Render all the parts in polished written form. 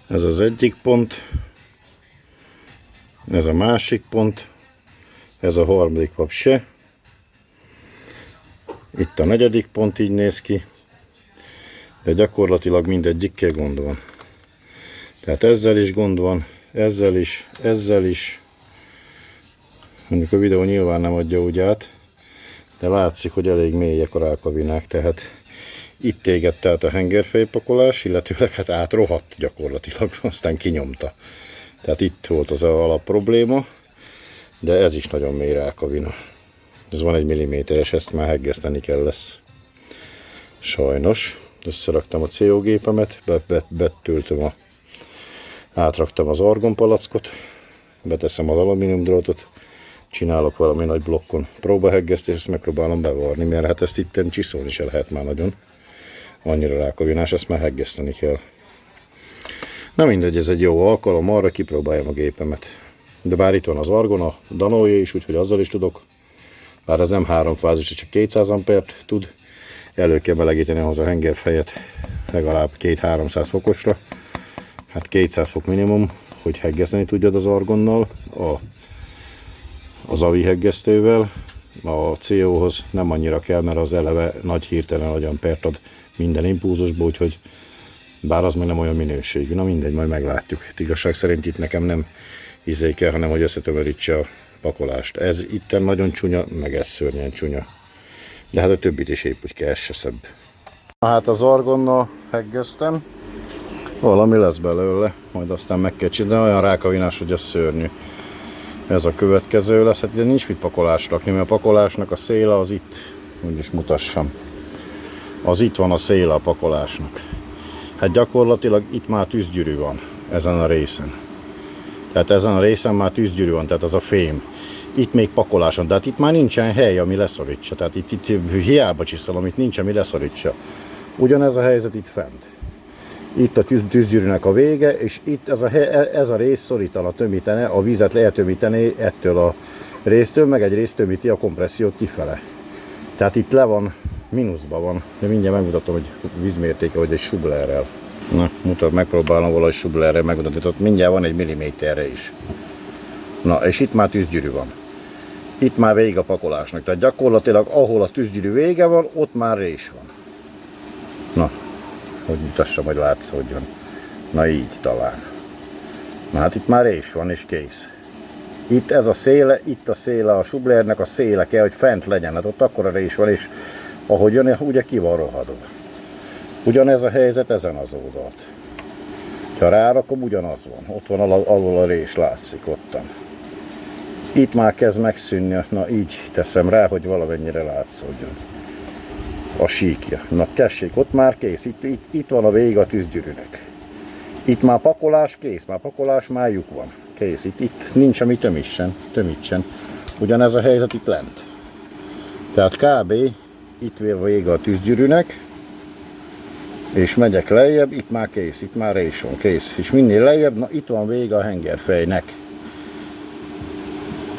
Ez az egyik pont, ez a másik pont, ez a harmadik pap se. Itt a negyedik pont így néz ki, de gyakorlatilag mindegyikkel gond van. Tehát ezzel is gond van, ezzel is. Mondjuk a videó nyilván nem adja úgy át, de látszik, hogy elég mélyek a rákavinák, tehát itt égett át a hengerfejpakolás, illetőleg hát átrohadt gyakorlatilag, aztán kinyomta. Tehát itt volt az alap probléma, de ez is nagyon mély rákavina. Ez van 1 mm-es, ezt már heggeszteni kell lesz. Sajnos. Összeraktam a CO gépemet, betöltöm átraktam az argonpalackot, beteszem az alumínium drótot, csinálok valami nagy blokkon próbaheggesztést, ezt megpróbálom bevarni, mert hát ezt itten csiszolni se lehet már nagyon. Annyira rákavinás, ezt már heggeszteni kell. Na mindegy, ez egy jó alkalom, arra kipróbáljam a gépemet. De bár itt van az argon, a danója is, úgyhogy azzal is tudok. Bár ez nem 3 fázis, csak 200 ampert tud. Elő kell melegíteni ahhoz a hengerfejet legalább 200-300 fokosra. Hát 200 fok minimum, hogy heggeszteni tudjad az argonnal, az AVI heggesztővel. A CO-hoz nem annyira kell, mert az eleve nagy hirtelen nagy ampert ad minden impulzusból, úgyhogy bár az még nem olyan minőségű. Na mindegy, majd meglátjuk. Igazság szerint itt nekem nem kell, hanem hogy összetömörítse a pakolást. Ez itten nagyon csúnya, meg ez szörnyen csúnya. De hát a többit is épp úgy kell, ez se szebb. Hát az argonnal heggeztem. Valami lesz belőle, majd aztán meg kell csinálni, olyan rákavinás, hogy az szörnyű. Ez a következő lesz, hát ide nincs mit pakolást rakni, mert a pakolásnak a széle az itt, úgy is mutassam. Az itt van a széle a pakolásnak. Hát gyakorlatilag itt már tűzgyűrű van, ezen a részen. Tehát ezen a részen már tűzgyűrű van, tehát az a fém. Itt még pakolás van, de hát itt már nincsen hely, ami leszorítsa. Tehát itt hiába csiszolom, itt nincs, ami leszorítsa. Ugyanez a helyzet itt fent. Itt a tűzgyűrűnek a vége, és itt ez a rész szorítana, tömítene, a vizet letömíteni ettől a résztől, meg egy részt tömíti a kompressziót kifele. Tehát itt le van, mínuszban van. De mindjárt megmutatom, hogy vízmértéke, vagy egy sublerrel. Na, megpróbálom valahogy sublerrel megmutatni, ott mindjárt van 1 mm-re is. Na, és itt már tűzgyűrű van. Itt már vége a pakolásnak, tehát gyakorlatilag ahol a tűzgyűrű vége van, ott már rés van. Na, hogy mutassam, hogy látszódjon. Na így talán. Na hát itt már rés van, és kész. Itt ez a széle, itt a széle, a sublernek a széle kell, hogy fent legyen. Hát ott akkora rés van, és ahogy jön, ugye ki van rohadva. Ugyanez a helyzet ezen az oldalt. Ha rárakom, ugyanaz van. Ott van alul a rés, látszik ottan. Itt már kezd megszűnni, na így teszem rá, hogy valamennyire látszódjon. A síkja. Na tessék, ott már kész, itt van a vége a tűzgyűrűnek. Itt már pakolás kész, már pakolás, már lyuk van. Kész, itt nincs, ami tömítsen. Ugyanez a helyzet itt lent. Tehát kb. Itt vége a tűzgyűrűnek, és megyek lejjebb, itt már kész, itt már rés van, kész. És minél lejjebb, na itt van vége a hengerfejnek.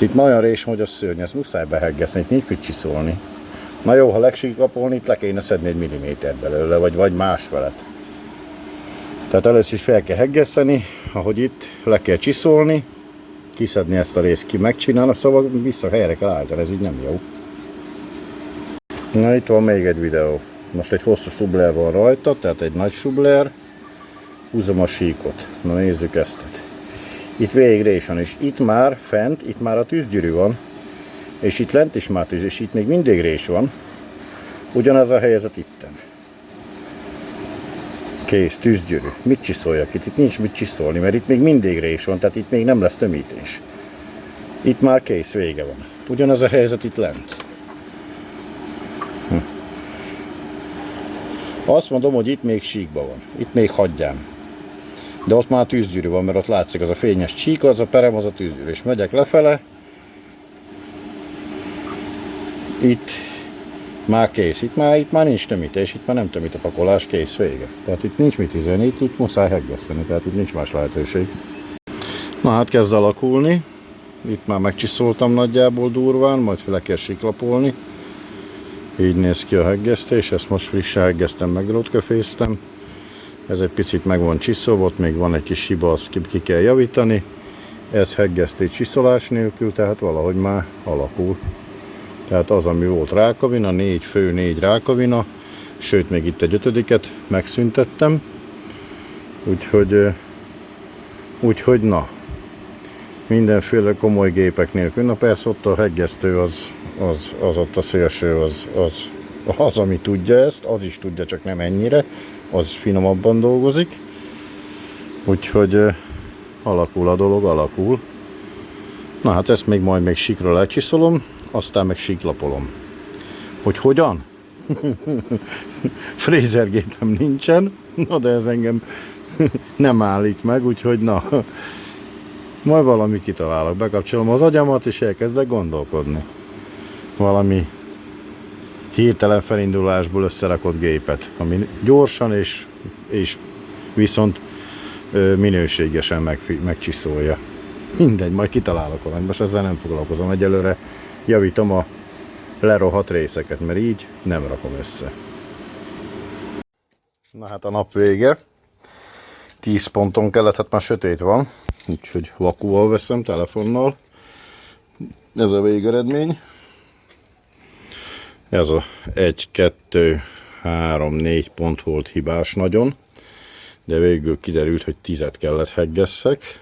Itt már olyan rés, hogy az szörny, ezt muszáj beheggeszteni, itt nincs mit csiszolni. Na jó, ha legsiklapolni, itt le kéne szedni 1 mm belőle, vagy másfelet. Tehát először is fel kell heggeszteni, ahogy itt le kell csiszolni, kiszedni ezt a részt, megcsinálni, szóval vissza helyre kell állítani, ez így nem jó. Na itt van még egy videó. Most egy hosszú subler van rajta, tehát egy nagy subler. Húzom a síkot. Na nézzük ezt. Itt végig rés van, és itt már fent, itt már a tűzgyűrű van. És itt lent is már tűz, és itt még mindig rés van. Ugyanaz a helyzet itten. Kész, tűzgyűrű. Mit csiszoljak itt? Itt nincs mit csiszolni, mert itt még mindig rés van, tehát itt még nem lesz tömítés. Itt már kész, vége van. Ugyanaz a helyzet itt lent. Azt mondom, hogy itt még síkban van. Itt még hagyjám. De ott már tűzgyűrű van, mert ott látszik az a fényes csík, az a perem, az a tűzgyűrű. És megyek lefele. Itt már kész. Itt már nincs tömítés, itt már nem tömít a pakolás, kész, vége. Tehát itt nincs mit üzenni, itt muszáj heggeszteni, tehát itt nincs más lehetőség. Na hát kezd alakulni. Itt már megcsiszoltam nagyjából durván, majd le kell siklapolni. Így néz ki a heggesztés, ezt most frissen heggeztem, meg drótköféztem. Ez egy picit meg van csiszolva, ott még van egy kis hiba, azt ki kell javítani. Ez heggesztés csiszolás nélkül, tehát valahogy már alakul. Tehát az, ami volt rákabina, 4 fő, 4 rákabina, sőt még itt egy 5-et megszüntettem. Úgyhogy na, mindenféle komoly gépek nélkül. Na persze ott a heggesztő az ott a szélső, az, ami tudja ezt, az is tudja, csak nem ennyire, az finomabban dolgozik. Úgyhogy alakul a dolog, alakul. Na hát ezt még síkra lecsiszolom, aztán meg síklapolom. Hogy hogyan? Frézergépem nincsen, na de ez engem nem állít meg, úgyhogy na, majd valami kitalálok, bekapcsolom az agyamat és elkezdek gondolkodni. Valami hirtelen felindulásból összerakott gépet, ami gyorsan és viszont minőségesen megcsiszolja. Mindegy, majd kitalálok valamit, most ezzel nem foglalkozom, egyelőre javítom a lerohadt részeket, mert így nem rakom össze. Na hát a nap vége, 10 ponton kellett, hát már sötét van, úgyhogy vakúval veszem, telefonnal. Ez a végeredmény. Ez a 1, 2, 3, 4 pont volt hibás nagyon, de végül kiderült, hogy 10-et kellett heggesszek.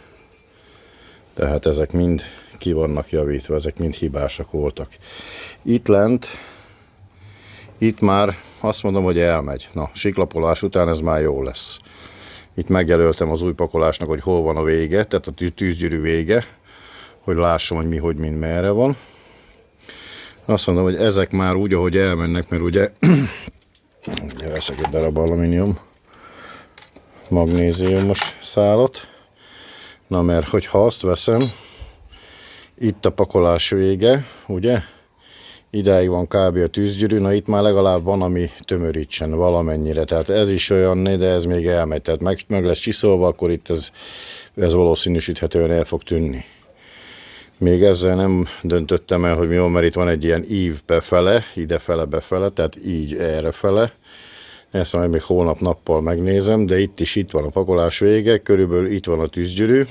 Tehát ezek mind ki vannak javítva, ezek mind hibásak voltak. Itt lent, itt már azt mondom, hogy elmegy. Na, síklapolás után ez már jó lesz. Itt megjelöltem az új pakolásnak, hogy hol van a vége, tehát a tűzgyűrű vége, hogy lássam, hogy mi, hogy mind merre van. Azt mondom, hogy ezek már úgy, ahogy elmennek, mert ugye veszek egy darab alumínium magnéziumos szálat. Na mert hogyha azt veszem, itt a pakolás vége, ugye? Idáig van kb. A tűzgyűrű, na itt már legalább van, ami tömörítsen valamennyire. Tehát ez is olyan, de ez még elmegy. Tehát meg lesz csiszolva, akkor itt ez valószínűsíthetően el fog tűnni. Még ezzel nem döntöttem el, hogy mi van, mert itt van egy ilyen ív befele, idefele, befele, tehát így errefele. Ezt majd még holnap nappal megnézem, de itt van a pakolás vége, körülbelül itt van a tűzgyűrű.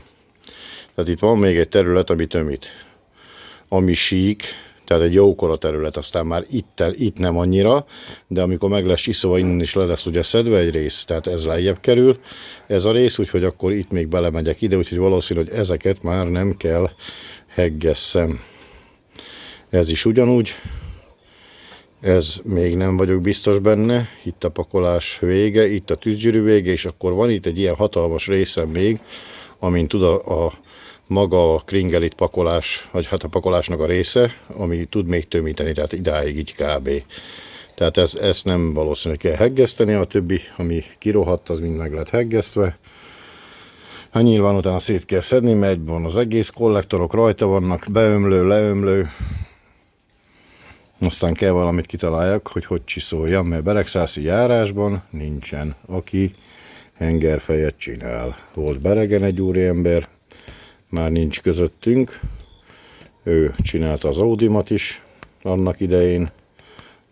Tehát itt van még egy terület, ami tömít, ami sík, tehát egy jókora terület, aztán már itt nem annyira, de amikor meg lesz csiszolva, innen is le lesz ugye szedve egy rész, tehát ez lejjebb kerül, ez a rész, úgyhogy akkor itt még belemegyek ide, úgyhogy valószínű, hogy ezeket már nem kell heggesszem. Ez is ugyanúgy, ez még nem vagyok biztos benne, itt a pakolás vége, itt a tűzgyűrű vége, és akkor van itt egy ilyen hatalmas része még, amin tud a maga a kringelit pakolás, vagy hát a pakolásnak a része, ami tud még tömíteni, tehát idáig így kb. Tehát ezt nem valószínű kell heggeszteni, a többi, ami kirohadt, az mind meg lett heggesztve. Hát nyilván utána szét kell szedni, mert van az egész, kollektorok rajta vannak, beömlő, leömlő. Aztán kell valamit kitaláljak, hogy csiszoljam, mert beregszászi járásban nincsen, aki hengerfejet csinál. Volt Beregen egy úriember, már nincs közöttünk, ő csinálta az Audimat is annak idején,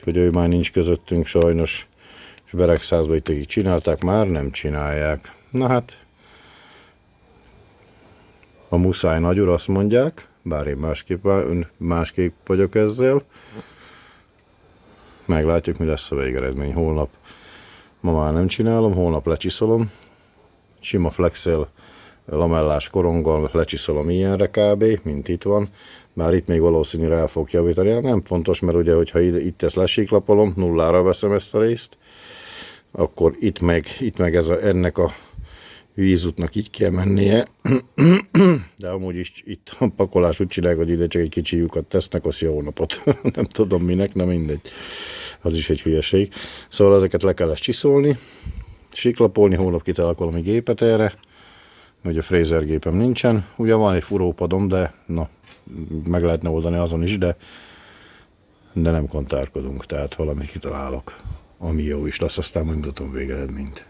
hogy ő már nincs közöttünk sajnos, és Beregszázba itt akik csinálták, már nem csinálják. Na hát, a muszáj nagyúr, azt mondják, bár én másképp vagyok ezzel. Meglátjuk, mi lesz a végeredmény. Holnap, ma már nem csinálom, holnap lecsiszolom, sima flexel, lamellás koronggal lecsiszolom ilyenre kb, mint itt van. Már itt még valószínűleg el fog javítani. Nem fontos, mert ugye, hogyha itt ezt lesíklapolom, nullára veszem ezt a részt, akkor itt meg ennek a vízútnak így kell mennie. De amúgy is itt a pakolás úgy csinálják, hogy ide csak egy kicsi lyukat tesznek, az jó napot. Nem tudom minek, na mindegy. Az is egy hülyeség. Szóval ezeket le kell csiszolni, síklapolni, holnap kitalálok valami gépet erre. Ugye a frézergépem nincsen, ugye van egy furópadom, de na, meg lehetne oldani azon is, de nem kontárkodunk, tehát valamit kitalálok, ami jó is lesz, aztán megmutatom végeredményt.